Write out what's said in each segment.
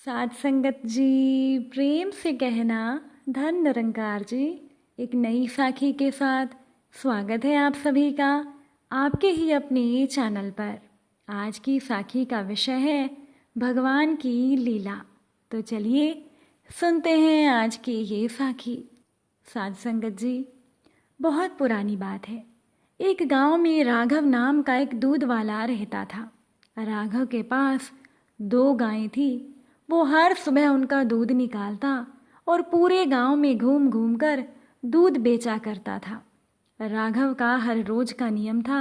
साध संगत जी, प्रेम से कहना धन निरंकार जी। एक नई साखी के साथ स्वागत है आप सभी का आपके ही अपने चैनल पर। आज की साखी का विषय है भगवान की लीला। तो चलिए सुनते हैं आज की ये साखी। साध संगत जी, बहुत पुरानी बात है। एक गांव में राघव नाम का एक दूध वाला रहता था। राघव के पास 2 गायें थी। वो हर सुबह उनका दूध निकालता और पूरे गांव में घूम घूम कर दूध बेचा करता था। राघव का हर रोज का नियम था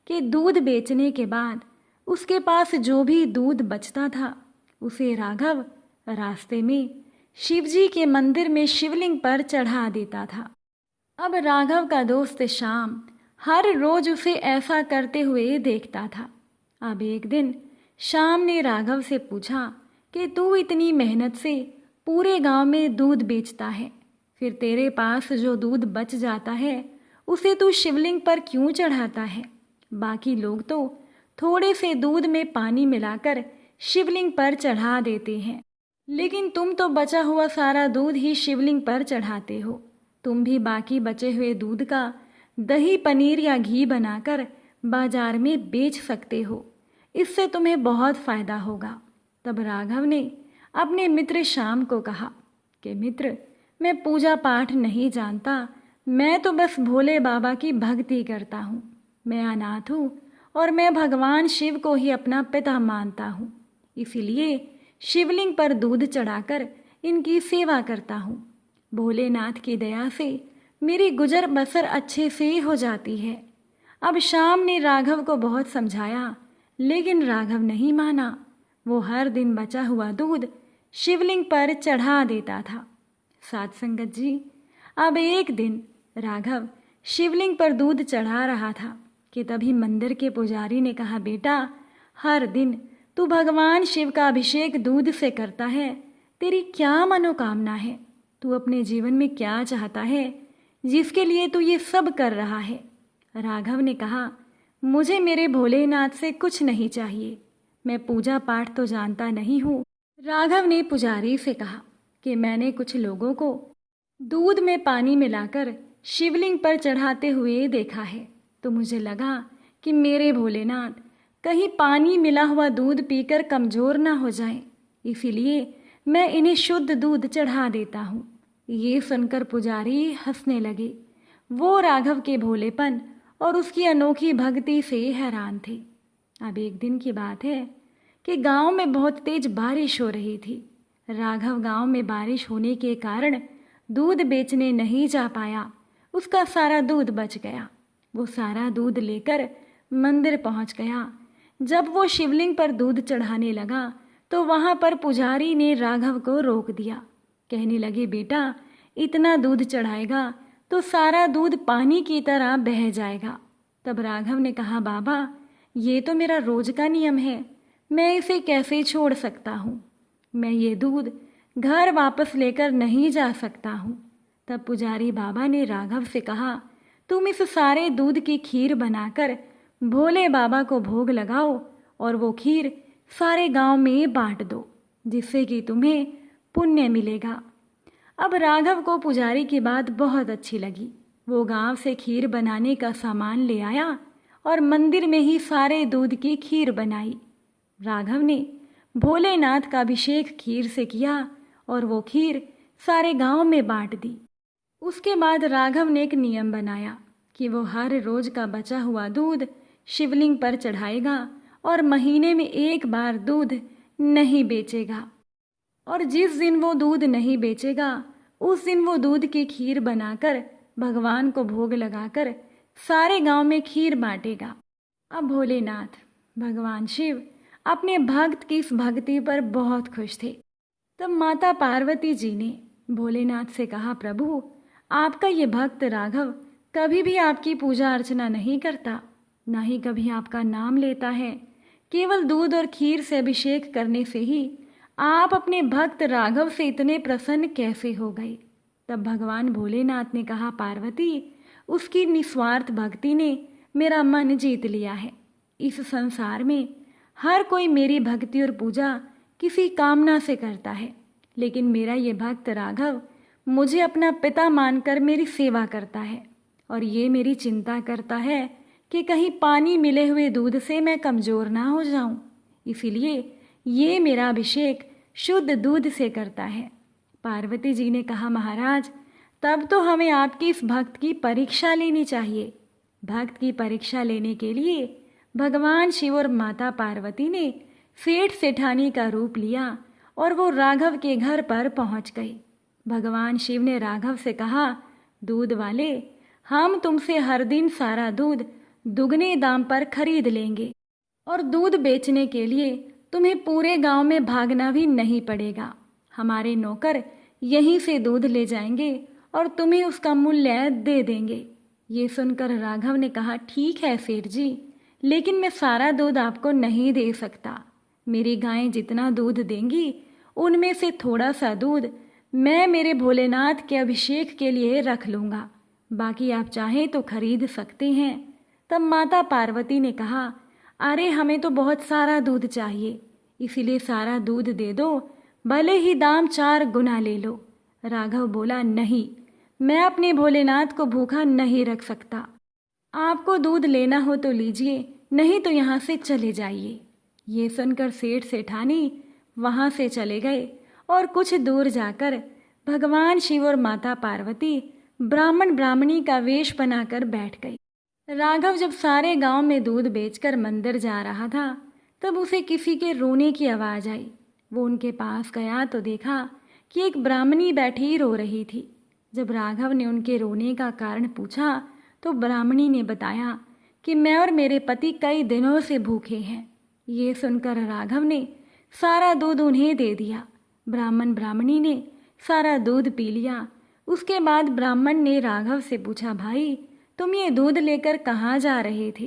कि दूध बेचने के बाद उसके पास जो भी दूध बचता था उसे राघव रास्ते में शिवजी के मंदिर में शिवलिंग पर चढ़ा देता था। अब राघव का दोस्त श्याम हर रोज उसे ऐसा करते हुए देखता था। अब एक दिन श्याम ने राघव से पूछा कि तू इतनी मेहनत से पूरे गांव में दूध बेचता है, फिर तेरे पास जो दूध बच जाता है उसे तू शिवलिंग पर क्यों चढ़ाता है? बाकी लोग तो थोड़े से दूध में पानी मिलाकर शिवलिंग पर चढ़ा देते हैं, लेकिन तुम तो बचा हुआ सारा दूध ही शिवलिंग पर चढ़ाते हो। तुम भी बाकी बचे हुए दूध का दही, पनीर या घी बनाकर बाजार में बेच सकते हो। इससे तुम्हें बहुत फायदा होगा। तब राघव ने अपने मित्र श्याम को कहा कि मित्र, मैं पूजा पाठ नहीं जानता, मैं तो बस भोले बाबा की भक्ति करता हूँ। मैं अनाथ हूँ और मैं भगवान शिव को ही अपना पिता मानता हूँ, इसीलिए शिवलिंग पर दूध चढ़ाकर इनकी सेवा करता हूँ। भोलेनाथ की दया से मेरी गुजर बसर अच्छे से हो जाती है। अब श्याम ने राघव को बहुत समझाया, लेकिन राघव नहीं माना। वो हर दिन बचा हुआ दूध शिवलिंग पर चढ़ा देता था। साध संगत जी, अब एक दिन राघव शिवलिंग पर दूध चढ़ा रहा था कि तभी मंदिर के पुजारी ने कहा, बेटा, हर दिन तू भगवान शिव का अभिषेक दूध से करता है, तेरी क्या मनोकामना है? तू अपने जीवन में क्या चाहता है जिसके लिए तू ये सब कर रहा है? राघव ने कहा, मुझे मेरे भोलेनाथ से कुछ नहीं चाहिए, मैं पूजा पाठ तो जानता नहीं हूँ। राघव ने पुजारी से कहा कि मैंने कुछ लोगों को दूध में पानी मिलाकर शिवलिंग पर चढ़ाते हुए देखा है, तो मुझे लगा कि मेरे भोलेनाथ कहीं पानी मिला हुआ दूध पीकर कमज़ोर ना हो जाएं, इसीलिए मैं इन्हें शुद्ध दूध चढ़ा देता हूँ। ये सुनकर पुजारी हंसने लगे। वो राघव के भोलेपन और उसकी अनोखी भक्ति से हैरान थे। अब एक दिन की बात है कि गांव में बहुत तेज बारिश हो रही थी। राघव गांव में बारिश होने के कारण दूध बेचने नहीं जा पाया। उसका सारा दूध बच गया। वो सारा दूध लेकर मंदिर पहुंच गया। जब वो शिवलिंग पर दूध चढ़ाने लगा तो वहां पर पुजारी ने राघव को रोक दिया। कहने लगे, बेटा, इतना दूध चढ़ाएगा तो सारा दूध पानी की तरह बह जाएगा। तब राघव ने कहा, बाबा, ये तो मेरा रोज का नियम है, मैं इसे कैसे छोड़ सकता हूँ? मैं ये दूध घर वापस लेकर नहीं जा सकता हूँ। तब पुजारी बाबा ने राघव से कहा, तुम इस सारे दूध की खीर बनाकर भोले बाबा को भोग लगाओ और वो खीर सारे गांव में बांट दो, जिससे कि तुम्हें पुण्य मिलेगा। अब राघव को पुजारी की बात बहुत अच्छी लगी। वो गांव से खीर बनाने का सामान ले आया और मंदिर में ही सारे दूध की खीर बनाई। राघव ने भोलेनाथ का अभिषेक खीर से किया और वो खीर सारे गांव में बांट दी। उसके बाद राघव ने एक नियम बनाया कि वो हर रोज का बचा हुआ दूध शिवलिंग पर चढ़ाएगा और महीने में एक बार दूध नहीं बेचेगा। और जिस दिन वो दूध नहीं बेचेगा उस दिन वो दूध की खीर बनाकर भगवान को भोग लगाकर सारे गांव में खीर बांटेगा। अब भोलेनाथ भगवान शिव अपने भक्त की इस भक्ति पर बहुत खुश थे। तब माता पार्वती जी ने भोलेनाथ से कहा, प्रभु, आपका ये भक्त राघव कभी भी आपकी पूजा अर्चना नहीं करता, ना ही कभी आपका नाम लेता है। केवल दूध और खीर से अभिषेक करने से ही आप अपने भक्त राघव से इतने प्रसन्न कैसे हो गए? तब भगवान भोलेनाथ ने कहा, पार्वती, उसकी निस्वार्थ भक्ति ने मेरा मन जीत लिया है। इस संसार में हर कोई मेरी भक्ति और पूजा किसी कामना से करता है, लेकिन मेरा ये भक्त राघव मुझे अपना पिता मानकर मेरी सेवा करता है और ये मेरी चिंता करता है कि कहीं पानी मिले हुए दूध से मैं कमज़ोर ना हो जाऊं। इसीलिए ये मेरा अभिषेक शुद्ध दूध से करता है। पार्वती जी ने कहा, महाराज तब तो हमें आपकी इस भक्त की परीक्षा लेनी चाहिए। भक्त की परीक्षा लेने के लिए भगवान शिव और माता पार्वती ने सेठ सेठानी का रूप लिया और वो राघव के घर पर पहुंच गए। भगवान शिव ने राघव से कहा, दूध वाले, हम तुमसे हर दिन सारा दूध दुगने दाम पर खरीद लेंगे और दूध बेचने के लिए तुम्हें पूरे गांव में भागना भी नहीं पड़ेगा। हमारे नौकर यहीं से दूध ले जाएंगे और तुम्हें उसका मूल्य दे देंगे। ये सुनकर राघव ने कहा, ठीक है सेठ जी, लेकिन मैं सारा दूध आपको नहीं दे सकता। मेरी गायें जितना दूध देंगी उनमें से थोड़ा सा दूध मैं मेरे भोलेनाथ के अभिषेक के लिए रख लूँगा, बाकी आप चाहें तो खरीद सकते हैं। तब माता पार्वती ने कहा, अरे हमें तो बहुत सारा दूध चाहिए, इसीलिए सारा दूध दे दो, भले ही दाम 4 गुना ले लो। राघव बोला, नहीं, मैं अपने भोलेनाथ को भूखा नहीं रख सकता। आपको दूध लेना हो तो लीजिए, नहीं तो यहाँ से चले जाइए। ये सुनकर सेठ सेठानी वहाँ से चले गए और कुछ दूर जाकर भगवान शिव और माता पार्वती ब्राह्मण ब्राह्मणी का वेश बनाकर बैठ गई। राघव जब सारे गांव में दूध बेचकर मंदिर जा रहा था, तब उसे किसी के रोने की आवाज़ आई। वो उनके पास गया तो देखा कि एक ब्राह्मणी बैठी रो रही थी। जब राघव ने उनके रोने का कारण पूछा तो ब्राह्मणी ने बताया कि मैं और मेरे पति कई दिनों से भूखे हैं। ये सुनकर राघव ने सारा दूध उन्हें दे दिया। ब्राह्मण ब्राह्मणी ने सारा दूध पी लिया। उसके बाद ब्राह्मण ने राघव से पूछा, भाई तुम ये दूध लेकर कहाँ जा रहे थे?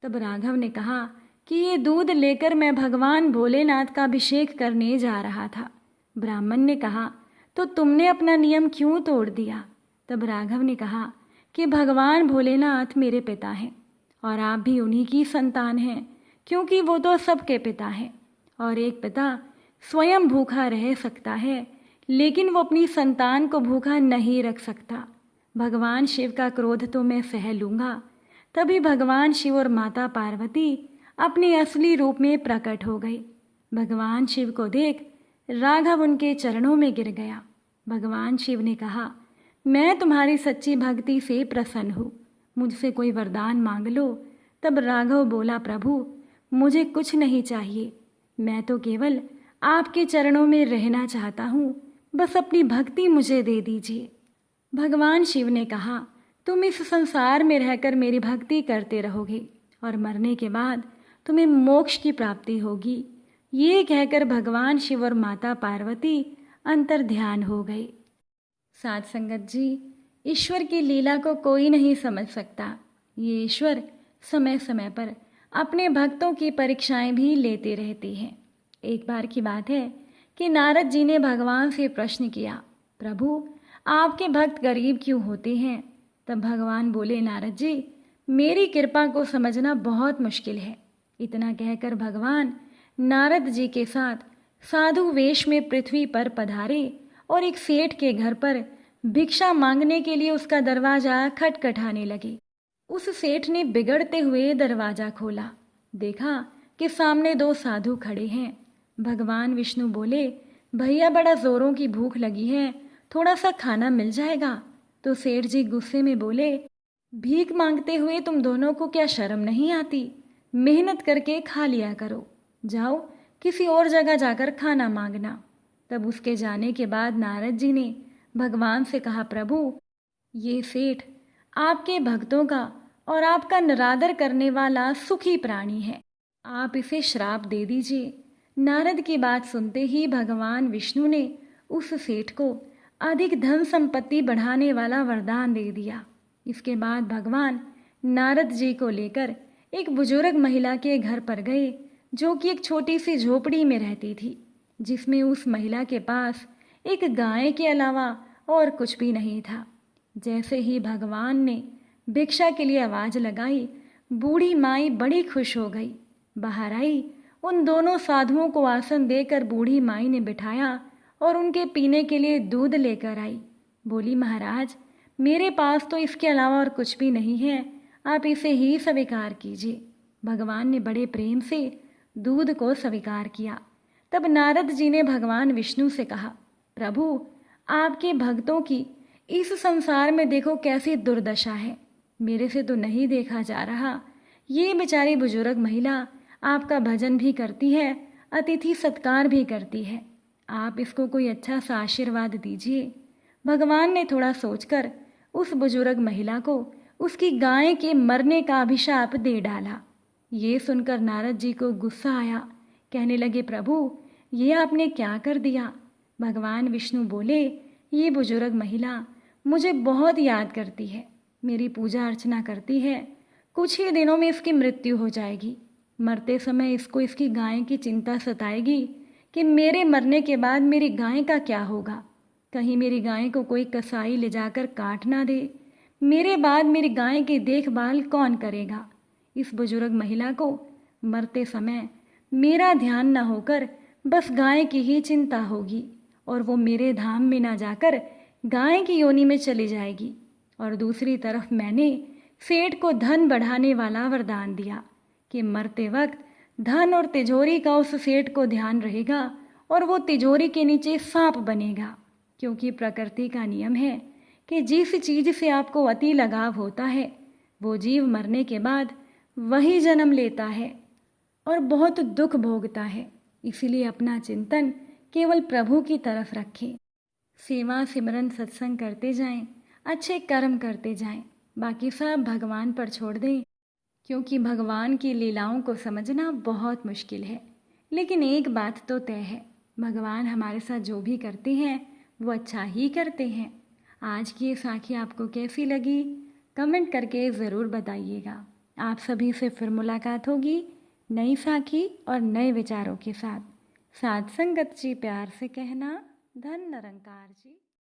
तब राघव ने कहा कि ये दूध लेकर मैं भगवान भोलेनाथ का अभिषेक करने जा रहा था। ब्राह्मण ने कहा, तो तुमने अपना नियम क्यों तोड़ दिया? तब राघव ने कहा कि भगवान भोलेनाथ मेरे पिता हैं और आप भी उन्हीं की संतान हैं, क्योंकि वो तो सबके पिता हैं और एक पिता स्वयं भूखा रह सकता है, लेकिन वो अपनी संतान को भूखा नहीं रख सकता। भगवान शिव का क्रोध तो मैं सह लूँगा। तभी भगवान शिव और माता पार्वती अपने असली रूप में प्रकट हो गए। भगवान शिव को देख राघव उनके चरणों में गिर गया। भगवान शिव ने कहा, मैं तुम्हारी सच्ची भक्ति से प्रसन्न हूँ, मुझसे कोई वरदान मांग लो। तब राघव बोला, प्रभु मुझे कुछ नहीं चाहिए, मैं तो केवल आपके चरणों में रहना चाहता हूँ, बस अपनी भक्ति मुझे दे दीजिए। भगवान शिव ने कहा, तुम इस संसार में रहकर मेरी भक्ति करते रहोगे और मरने के बाद तुम्हें मोक्ष की प्राप्ति होगी। ये कहकर भगवान शिव और माता पार्वती अंतर ध्यान हो गए। साध संगत जी, ईश्वर की लीला को कोई नहीं समझ सकता। ये ईश्वर समय समय पर अपने भक्तों की परीक्षाएं भी लेते रहते हैं। एक बार की बात है कि नारद जी ने भगवान से प्रश्न किया, प्रभु आपके भक्त गरीब क्यों होते हैं? तब भगवान बोले, नारद जी मेरी कृपा को समझना बहुत मुश्किल है। इतना कहकर भगवान नारद जी के साथ साधु वेश में पृथ्वी पर पधारे और एक सेठ के घर पर भिक्षा मांगने के लिए उसका दरवाजा खटखटाने लगे। उस सेठ ने बिगड़ते हुए दरवाजा खोला, देखा कि सामने 2 साधु खड़े हैं। भगवान विष्णु बोले, भैया बड़ा जोरों की भूख लगी है, थोड़ा सा खाना मिल जाएगा? तो सेठ जी गुस्से में बोले, भीख मांगते हुए तुम दोनों को क्या शर्म नहीं आती? मेहनत करके खा लिया करो, जाओ किसी और जगह जाकर खाना मांगना। तब उसके जाने के बाद नारद जी ने भगवान से कहा, प्रभु ये सेठ आपके भक्तों का और आपका निरादर करने वाला सुखी प्राणी है, आप इसे श्राप दे दीजिए। नारद की बात सुनते ही भगवान विष्णु ने उस सेठ को अधिक धन संपत्ति बढ़ाने वाला वरदान दे दिया। इसके बाद भगवान नारद जी को लेकर एक बुजुर्ग महिला के घर पर गए, जो कि एक छोटी सी झोपड़ी में रहती थी, जिसमें उस महिला के पास एक गाय के अलावा और कुछ भी नहीं था। जैसे ही भगवान ने भिक्षा के लिए आवाज़ लगाई, बूढ़ी माई बड़ी खुश हो गई, बाहर आई उन दोनों साधुओं को आसन देकर बूढ़ी माई ने बिठाया और उनके पीने के लिए दूध लेकर आई। बोली, महाराज, मेरे पास तो इसके अलावा और कुछ भी नहीं है, आप इसे ही स्वीकार कीजिए। भगवान ने बड़े प्रेम से दूध को स्वीकार किया। तब नारद जी ने भगवान विष्णु से कहा, प्रभु, आपके भक्तों की इस संसार में देखो कैसी दुर्दशा है, मेरे से तो नहीं देखा जा रहा। ये बेचारी बुजुर्ग महिला आपका भजन भी करती है, अतिथि सत्कार भी करती है, आप इसको कोई अच्छा सा आशीर्वाद दीजिए। भगवान ने थोड़ा सोचकर उस बुजुर्ग महिला को उसकी गाय के मरने का अभिशाप दे डाला। ये सुनकर नारद जी को गुस्सा आया। कहने लगे, प्रभु, ये आपने क्या कर दिया? भगवान विष्णु बोले, ये बुजुर्ग महिला मुझे बहुत याद करती है, मेरी पूजा अर्चना करती है, कुछ ही दिनों में इसकी मृत्यु हो जाएगी। मरते समय इसको इसकी गाय की चिंता सताएगी कि मेरे मरने के बाद मेरी गाय का क्या होगा, कहीं मेरी गाय को कोई कसाई ले जाकर काट ना दे, मेरे बाद मेरी गाय की देखभाल कौन करेगा। इस बुजुर्ग महिला को मरते समय मेरा ध्यान न होकर बस गाय की ही चिंता होगी और वो मेरे धाम में ना जाकर गाय की योनि में चली जाएगी। और दूसरी तरफ मैंने सेठ को धन बढ़ाने वाला वरदान दिया कि मरते वक्त धन और तिजोरी का उस सेठ को ध्यान रहेगा और वो तिजोरी के नीचे सांप बनेगा, क्योंकि प्रकृति का नियम है कि जिस चीज़ से आपको अति लगाव होता है वो जीव मरने के बाद वही जन्म लेता है और बहुत दुख भोगता है। इसीलिए अपना चिंतन केवल प्रभु की तरफ रखें, सेवा सिमरन सत्संग करते जाएं, अच्छे कर्म करते जाएं, बाकी सब भगवान पर छोड़ दें, क्योंकि भगवान की लीलाओं को समझना बहुत मुश्किल है। लेकिन एक बात तो तय है, भगवान हमारे साथ जो भी करते हैं वो अच्छा ही करते हैं। आज की ये साखी आपको कैसी लगी, कमेंट करके ज़रूर बताइएगा। आप सभी से फिर मुलाकात होगी नई साखी और नए विचारों के साथ। साथ संगत जी, प्यार से कहना, धन निरंकार जी।